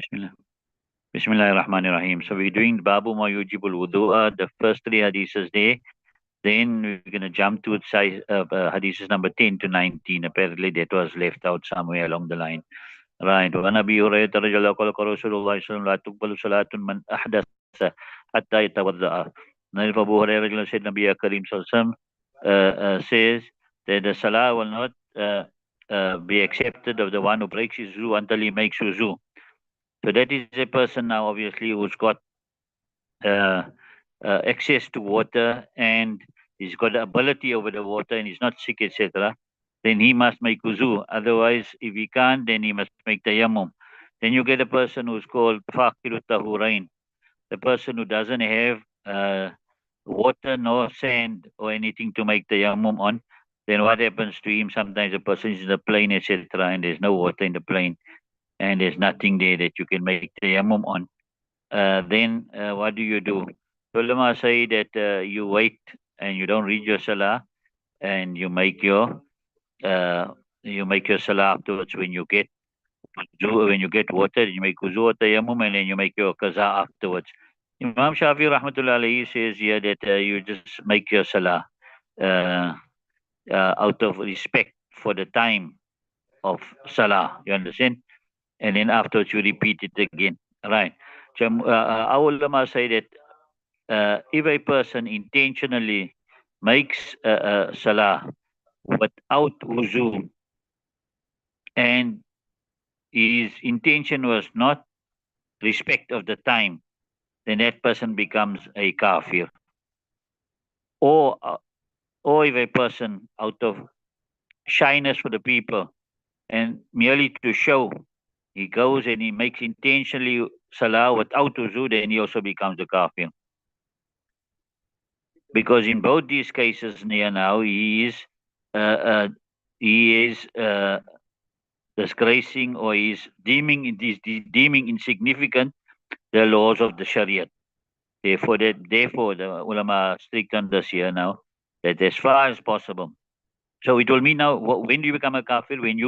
Bismillah. Bismillahirrahmanirrahim. So we're doing Babu Ma Yujibul Wudu'a, the first three hadiths there. Then we're going to jump to hadiths number 10 to 19. Apparently that was left out somewhere along the line. Right. وعن أبي هريرة رضي الله عنه قال رسول الله صلى الله عليه وسلم لا تقبل صلاة من أحدث حتى يتوضأ. Now if Abu Hurairah said Nabi Karim Sallallahu says that the salah will not be accepted of the one who breaks his wuzu until he makes wuzu. So that is a person now obviously who's got access to water and he's got the ability over the water and he's not sick, etc. Then he must make wuzu. Otherwise, if he can't, then he must make tayammum. Then you get a person who's called faqiru tahurain, the person who doesn't have water nor sand or anything to make tayammum on. Then what happens to him? Sometimes a person is in the plain, etc., and there's no water in the plain, and there's nothing there that you can make tayammum on. Then what do? Ulama say that you wait and you don't read your salah, and you make your salah afterwards when you get water. You make wuzu or tayammum, and then you make your qaza afterwards. Imam Shafi rahmatullah alayhi says here that you just make your salah out of respect for the time of salah. You understand? And then afterwards you repeat it again. Right. So our ulama say that if a person intentionally makes salah without wuzu and his intention was not respect of the time, then that person becomes a kafir. Or if a person out of shyness for the people and merely to show, he goes and he makes intentionally salah without wuzu, then he also becomes a kafir. Because in both these cases near now, he is disgracing or he is deeming insignificant the laws of the Sharia. Therefore, the ulama are strict on this here now, that as far as possible. So it will mean now, when do you become a kafir? When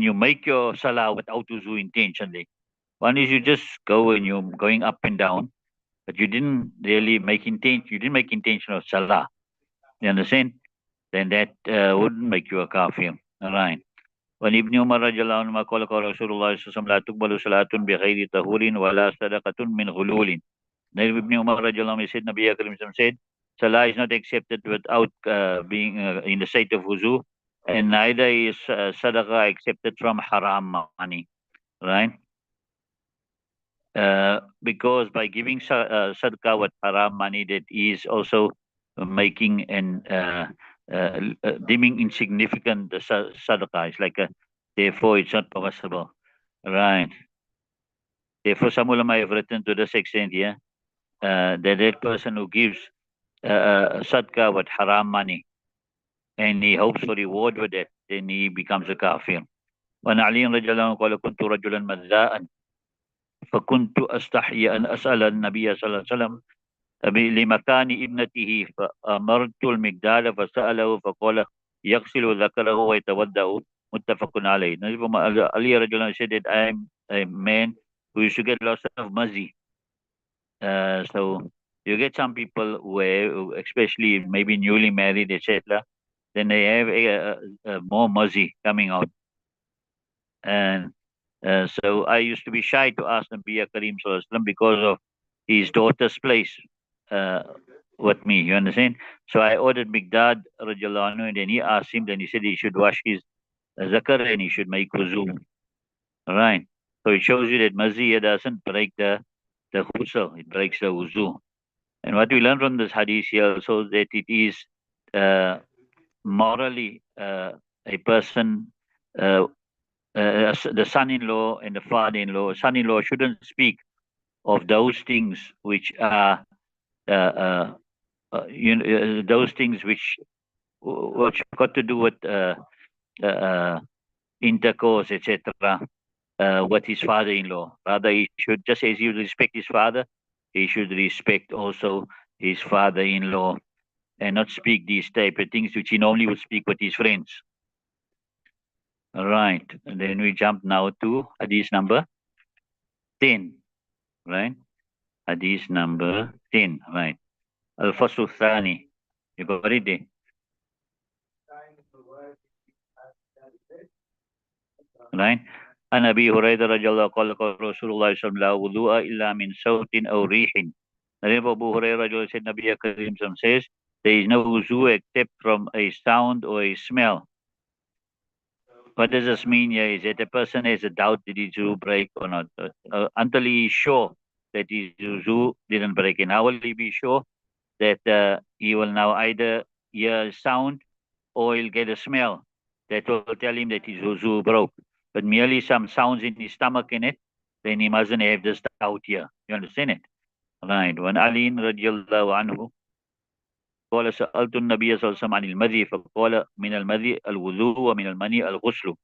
you make your salah without wuzu intentionally. One is you just go and you're going up and down, but you didn't really make intention. You didn't make intention of salah. You understand? Then that wouldn't make you a kafir. All right. When Ibn Umar radiallahu anhu qala qala Rasulullah sallallahu alaihi wasallam la tuqbalu salatun bi ghairi tahurin wa la sadaqatun min ghululin. Then Ibn Umar radiallahu anhu said, Nabi Karim said, salah is not accepted without being in the state of wuzu, and neither is sadaqah accepted from haram money. Right? Because by giving sadaqah with haram money, that is also making and deeming insignificant the sadaqah. It's like therefore it's not permissible. Right. Therefore, some ulama have written to this extent here that person who gives sadaqah with haram money and he hopes for reward with it, then he becomes a kafir. وعن علي رضي الله عنه قال كنت رجلا مذاء فكنت أستحي أن أسأل النبي صلى الله عليه وسلم لمكان ابنته فأمرت المقداد فسأله فقال يغسل ذكره ويتودأ متفق عليه. Ali رضي said that I am a man who used to get lots of muzzy. So you get some people where, especially maybe newly married, etc., then they have more muzzy coming out. And so I used to be shy to ask Nabi Karim Sallallahu Alaihi Wasallam because of his daughter's place with me. You understand? So I ordered Migdad radiallahu anhu, and then he asked him, then he said he should wash his zakar and he should make wuzu. Right. So it shows you that mazi doesn't break the ghusl, it breaks the wuzu. And what we learn from this hadith here also that it is morally a person, the son-in-law and the father-in-law. Son-in-law shouldn't speak of those things which are those things which got to do with intercourse, etc., with his father-in-law. Rather, he should, just as he would respect his father, he should respect also his father-in-law and not speak these type of things which he normally would speak with his friends. All right. And then we jump now to hadith number 10, right? Hadith number 10, right? Al-Fasl Thani. You got it there, right? عن أبي هريرة رضي الله قال قال رسول الله صلى الله عليه وسلم لا وضوء إلا من صوت أو ريح. Narrated by Abu Hurairah radiallahu anhu said Nabi Karim says there is no wuzu except from a sound or a smell. What does this mean here is that a person has a doubt did his wuzu break or not. Until he is sure that his wuzu didn't break. And how will he be sure? That he will now either hear a sound or he'll get a smell that will tell him that his wuzu broke. But merely some sounds in his stomach in it, then he mustn't have this doubt here. You understand it? Right. When Ali radiallahu anhu قال سألت النبي صلى الله عليه وسلم عن المذي فقال من المذي الوضوء ومن المني الغسل.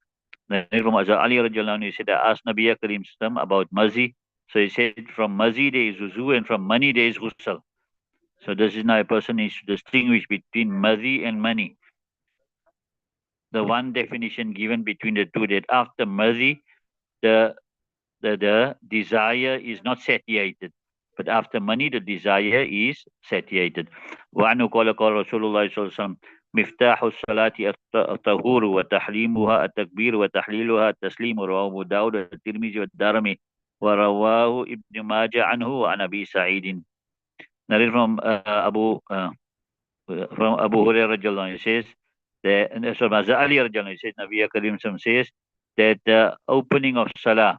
Then from Ali radiallahu anhu, he said, I asked Nabi Karim about mazi. So he said, from mazi there is wuzu and from mani there is ghusl. So this is now a person needs to distinguish between mazi and mani. The one definition given between the two, that after mazi, the desire is not satiated. But after mani, the desire is satiated. وعنه قال قال رسول الله صلى الله عليه وسلم مفتاح الصلاة الطهور وتحريمها التكبير وتحليلها التسليم. رواه أبو داود والترمذي والدارمي ورواه ابن ماجه عنه وعن أبي سعيد. Narrated from Abu Hurairah radiallahu anhu, says that, and so Maza Ali radiallahu anhu says, Nabi Karim says that the opening of Salah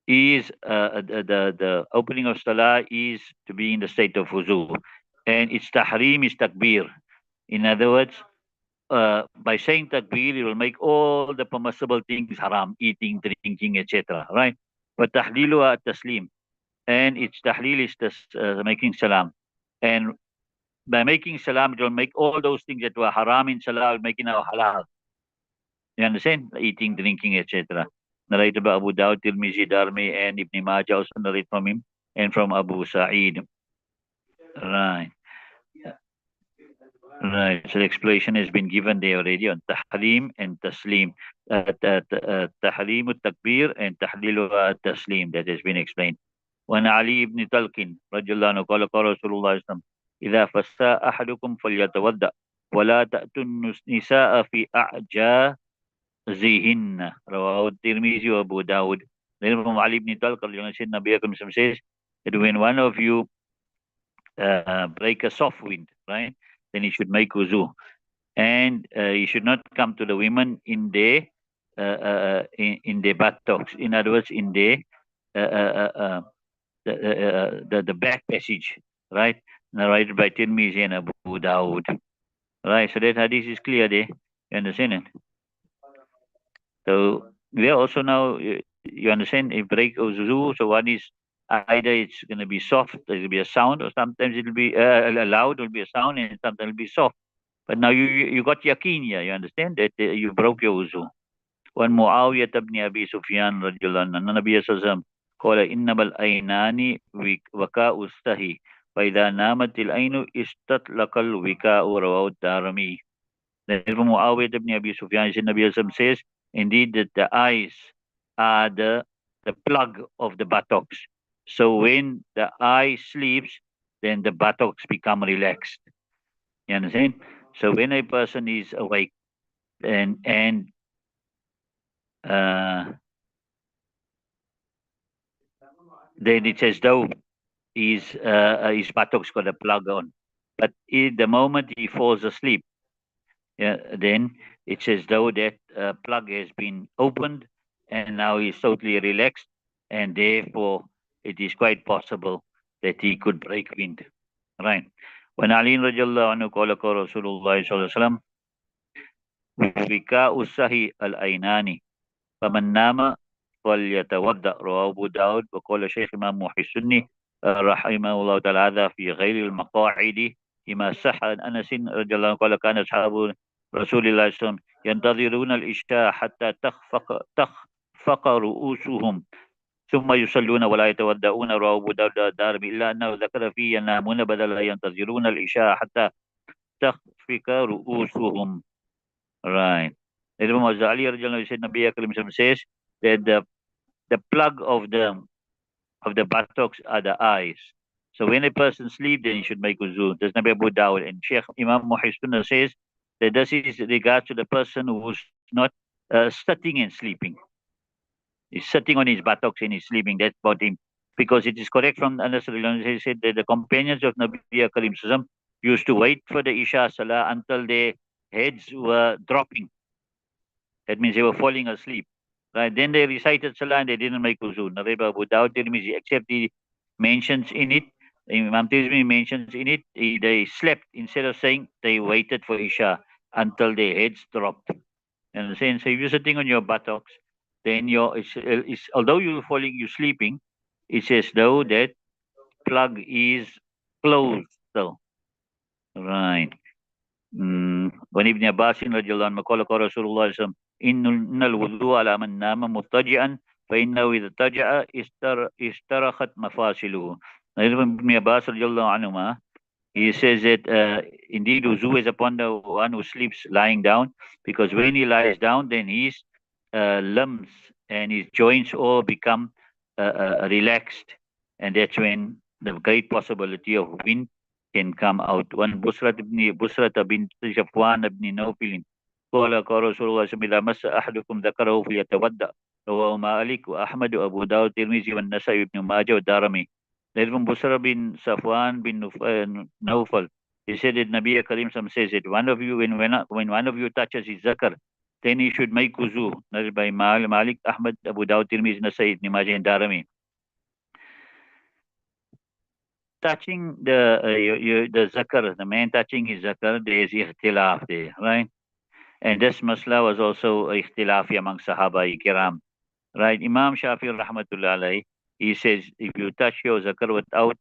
is the opening of Salah is to be in the state of wuzu, and its tahrim is takbir. In other words, by saying takbir, it will make all the permissible things haram, eating, drinking, etc. Right? But tahlilu at taslim, and its tahlil is making salam, and by making salam, it will make all those things that were haram in salah, will make it now halal. You understand? Eating, drinking, etc. Narrated by Abu Dawud, Tirmizi, Darmi, and Ibn Majah also narrate from him, and from Abu Sa'id. Right. Right. So the explanation has been given there already on Tahrim and Taslim. Tahrim takbir and Tahlilu Taslim. That has been explained. وعن علي بن طلق رضي الله عنه قال قال رسول الله صلى الله عليه وسلم إذا فسى أحدكم فليتوضأ ولا تأتوا النساء في أعجازهن. رواه الترمذي وأبو داود. Then from Ali ibn Talq Nabi Akram says that when one of you break a soft wind, right, then he should make wuzu, and he should not come to the women in their in their buttocks. In other words, in their uh, uh, the back passage, right? Narrated by Tirmizi and Abu Dawud. Right, so that hadith is clear there. You understand it? So we are also now, you understand, if break or zuzu, so one is either it's going to be soft, it will be a sound, or sometimes it will be loud, it will be a sound, and sometimes it will be soft. But now you got yaqeen here, you understand that you broke your wuzu. وعن معاوية بن أبي سفيان رضي الله عنه أن النبي صلى الله عليه وسلم قال إنما العينان وكاء السهي فإذا نامت العين استطلق الوكاء. رواه الدارمي. Then from Muawiyah ibn Abi Sufyan, Nabi Sallam says, indeed that the eyes are the plug of the buttocks. So when the eye sleeps, then the buttocks become relaxed. You understand? So when a person is awake and then it's as though his buttocks got a plug on. But the moment he falls asleep, then it's as though that plug has been opened and now he's totally relaxed, and therefore it is quite possible that he could break wind. Right. When Ali radiallahu anhu qala qala Rasulullah sallallahu alaihi wasallam wika'u sahi al-aynani faman nama فليتوضأ. رواه أبو داود. وقال شيخ الإمام محي السني رحمه الله تعالى هذا في غير المقاعد لما صح عن أنس رضي الله عنه قال كان أصحاب رسول الله صلى الله عليه وسلم ينتظرون العشاء حتى تخفق رؤوسهم ثم يصلون ولا يتودعون. رواه أبو داود الدارمي إلا أنه ذكر فيه ينامون بدل ينتظرون العشاء حتى تخفق رؤوسهم. Right. Imam Ali radiallahu anhu said, Nabi Akram says that the plug of the buttocks are the eyes. So when a person sleeps, then he should make wuzu. There's Nabi Abu Dawud. And Sheikh Imam Muhaisuna says that this is regards to the person who's not sitting and sleeping. He's sitting on his buttocks and he's sleeping. That's about him. Because it is correct from Anas, he said that the companions of Nabi Karim Sallam used to wait for the Isha Salah until their heads were dropping. That means they were falling asleep. Right? Then they recited Salah and they didn't make wuzu. Nareba Abu Dawud Tirmizi, except he mentions in it, Imam Tirmizi mentions in it, they slept instead of saying they waited for Isha until their heads dropped. And saying, so if you're sitting on your buttocks, then it's although you're sleeping, it's as though that plug is closed. So, right. وعن ابن عباس رضي الله عنه قال قال رسول الله صلى الله عليه وسلم إن الوضوء على من نام مضطجعا فإنه إذا اضطجع استرخت مفاصله. Ibn Abbas رضي الله عنهما, he says that indeed wuzu is upon the one who sleeps lying down, because when he lies down, then his limbs and his joints all become relaxed, and that's when the great possibility of wind can come out. One Busrat bint Shafwan ibn Nawfil قال قال رسول الله صلى الله عليه وسلم إذا مس أحدكم ذكره فليتودأ رواه مالك وأحمد وأبو داود والترمذي والنسائي وابن ماجه والدارمي. There's from Busra bin Safwan bin Nawfal. He said that Nabi Karim Sam says that one of you, when one of you touches his zakar, then he should make wuzu. That is by Malik, Ahmad, Abu Dawud, Tirmidhi, Nasai, Ibn Majah, and Darimi. Touching the zakar, the man touching his zakar, there is ikhtilaf there, right? And this masla was also ikhtilafi among Sahaba Kiram, right? Imam Shafi rahmatullah alayhi, he says if you touch your zakar without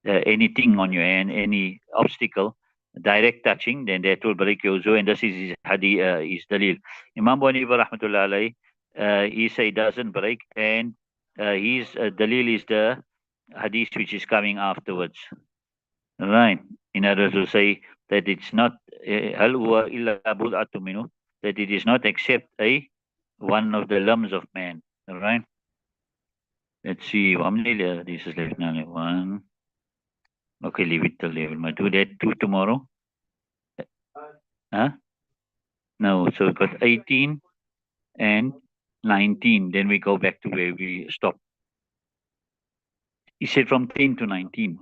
anything on your hand, any obstacle, direct touching, then that will break your wuzu, and this is his hadith, his dalil. Imam Abu Hanifa rahmatullah alayhi, he say it doesn't break, and his dalil is the hadith which is coming afterwards. Right. In order to say that it's not hal huwa illa bud'atu minhu, that it is not except one of the limbs of man. Right. Let's see. How many this is left now? One. Okay, leave it till level. Might do that two tomorrow. Huh? No, so we got 18 and 19. Then we go back to where we stopped. He said from 10 to 19.